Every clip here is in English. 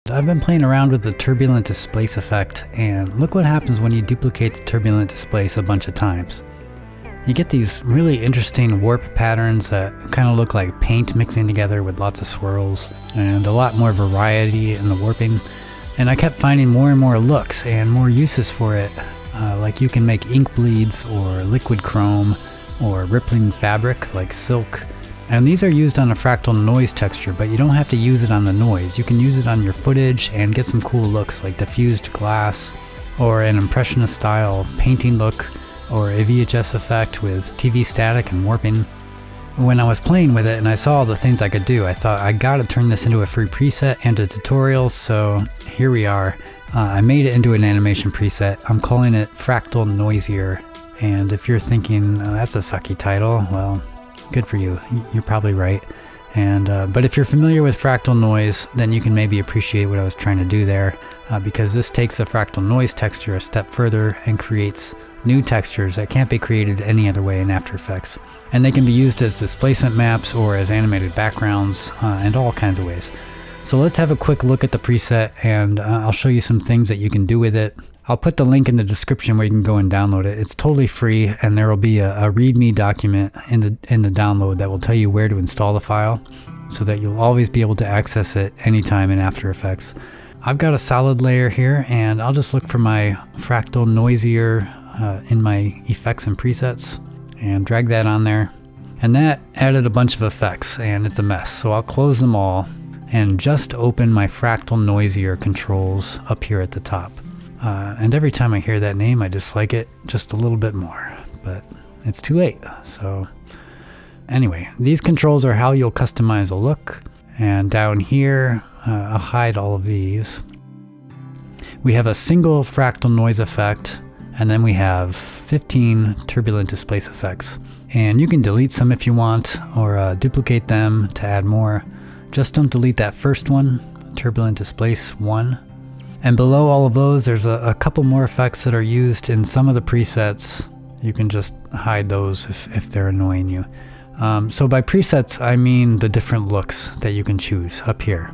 I've been playing around with the Turbulent Displace effect, and look what happens when you duplicate the Turbulent Displace a bunch of times. You get these really interesting warp patterns that kind of look like paint mixing together with lots of swirls, and a lot more variety in the warping. And I kept finding more and more looks and more uses for it, like you can make ink bleeds or liquid chrome or rippling fabric like silk. And these are used on a Fractal Noise texture, but you don't have to use it on the noise. You can use it on your footage and get some cool looks like diffused glass or an impressionist style painting look or a VHS effect with TV static and warping. When I was playing with it and I saw all the things I could do, I thought I gotta turn this into a free preset and a tutorial, so here we are. I made it into an animation preset. I'm calling it Fractal Noisier, and if you're thinking, that's a sucky title, well, good for you. You're probably right. And but if you're familiar with Fractal Noise, then you can maybe appreciate what I was trying to do there, because this takes the Fractal Noise texture a step further and creates new textures that can't be created any other way in After Effects. And they can be used as displacement maps or as animated backgrounds and all kinds of ways. So let's have a quick look at the preset, and I'll show you some things that you can do with it. I'll put the link in the description where you can go and download it. It's totally free, and there will be a README document in the download that will tell you where to install the file, so that you'll always be able to access it anytime in After Effects. I've got a solid layer here, and I'll just look for my Fractal Noisier in my effects and presets, and drag that on there. And that added a bunch of effects, and it's a mess. So I'll close them all, and just open my Fractal Noisier controls up here at the top. And every time I hear that name, I dislike it just a little bit more, but it's too late. So anyway, these controls are how you'll customize a look. And down here, I'll hide all of these. We have a single Fractal Noise effect, and then we have 15 Turbulent Displace effects. And you can delete some if you want, or duplicate them to add more. Just don't delete that first one, Turbulent Displace 1. And below all of those, there's a couple more effects that are used in some of the presets. You can just hide those if they're annoying you. So by presets, I mean the different looks that you can choose up here.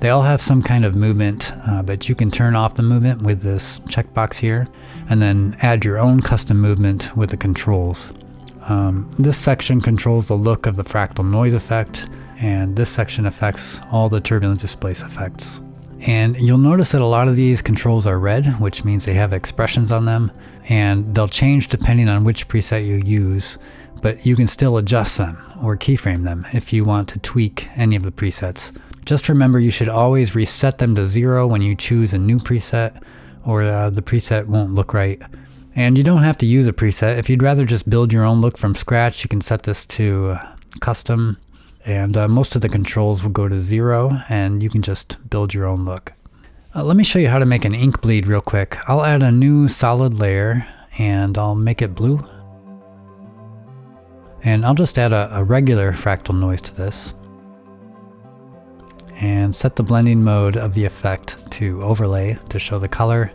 They all have some kind of movement, but you can turn off the movement with this checkbox here, and then add your own custom movement with the controls. This section controls the look of the Fractal Noise effect, and this section affects all the Turbulent Displace effects. And you'll notice that a lot of these controls are red, which means they have expressions on them, and they'll change depending on which preset you use, but you can still adjust them or keyframe them if you want to tweak any of the presets. Just remember, you should always reset them to 0 when you choose a new preset, or the preset won't look right. And you don't have to use a preset. If you'd rather just build your own look from scratch, you can set this to custom. And most of the controls will go to 0, and you can just build your own look. Let me show you how to make an ink bleed real quick. I'll add a new solid layer, and I'll make it blue. And I'll just add a regular Fractal Noise to this. And set the blending mode of the effect to overlay to show the color.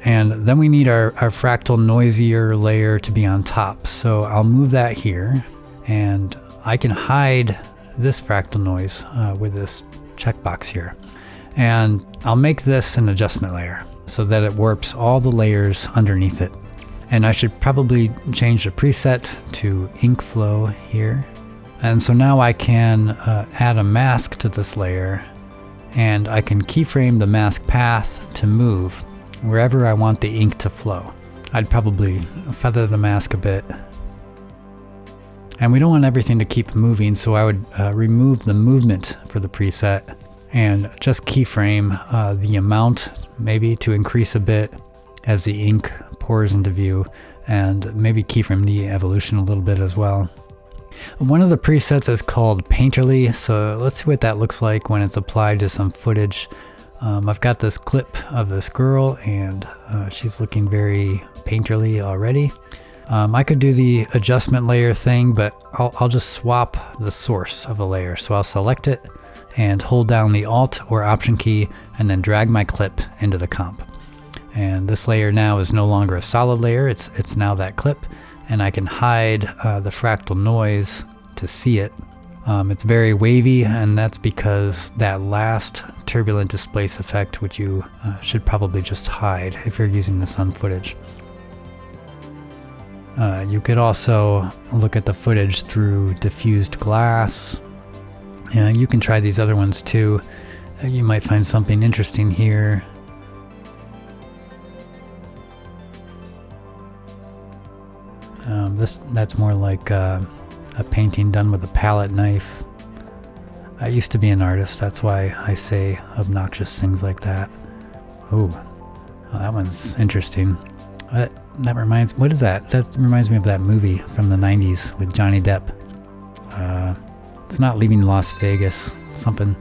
And then we need our Fractal Noisier layer to be on top. So I'll move that here, and I can hide this Fractal Noise with this checkbox here. And I'll make this an adjustment layer so that it warps all the layers underneath it. And I should probably change the preset to ink flow here. And so now I can add a mask to this layer, and I can keyframe the mask path to move wherever I want the ink to flow. I'd probably feather the mask a bit. And we don't want everything to keep moving, so I would remove the movement for the preset and just keyframe the amount, maybe to increase a bit as the ink pours into view, and maybe keyframe the evolution a little bit as well. One of the presets is called Painterly, so let's see what that looks like when it's applied to some footage. I've got this clip of this girl, and she's looking very painterly already. I could do the adjustment layer thing, but I'll just swap the source of a layer. So I'll select it and hold down the Alt or Option key, and then drag my clip into the comp. And this layer now is no longer a solid layer, it's now that clip, and I can hide the Fractal Noise to see it. It's very wavy, and that's because that last turbulent displace effect, which you should probably just hide if you're using this on footage. You could also look at the footage through diffused glass. You can try these other ones too. You might find something interesting here. That's more like a painting done with a palette knife. I used to be an artist, that's why I say obnoxious things like that. Ooh, well, that one's interesting. That reminds, what is that? That reminds me of that movie from the 90s with Johnny Depp. It's not Leaving Las Vegas, something,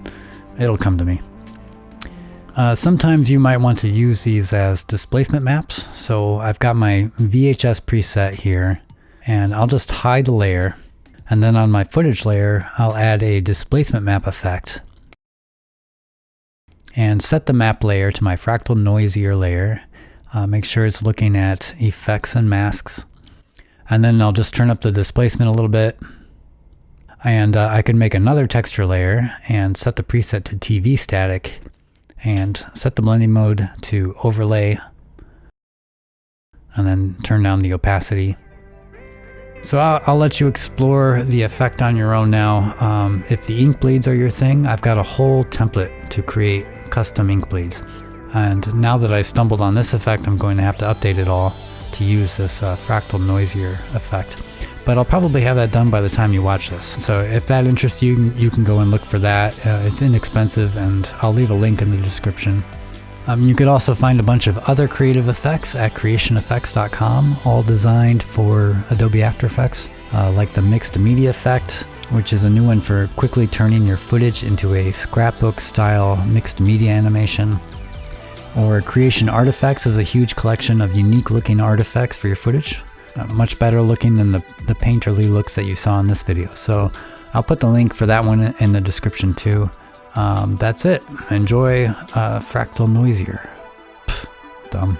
it'll come to me. Sometimes you might want to use these as displacement maps. So I've got my VHS preset here, and I'll just hide the layer. And then on my footage layer, I'll add a displacement map effect and set the map layer to my Fractal Noisier layer. Make sure it's looking at effects and masks. And then I'll just turn up the displacement a little bit. And I can make another texture layer and set the preset to TV static and set the blending mode to overlay. And then turn down the opacity. So I'll let you explore the effect on your own now. If the ink bleeds are your thing, I've got a whole template to create custom ink bleeds. And now that I stumbled on this effect, I'm going to have to update it all to use this Fractal Noisier effect. But I'll probably have that done by the time you watch this. So if that interests you, you can go and look for that. It's inexpensive, and I'll leave a link in the description. You could also find a bunch of other creative effects at creationeffects.com, all designed for Adobe After Effects, like the mixed media effect, which is a new one for quickly turning your footage into a scrapbook-style mixed media animation. Or Creation Artifacts is a huge collection of unique-looking artifacts for your footage, much better looking than the painterly looks that you saw in this video. So I'll put the link for that one in the description too. That's it. Enjoy Fractal Noisier. Pff, dumb.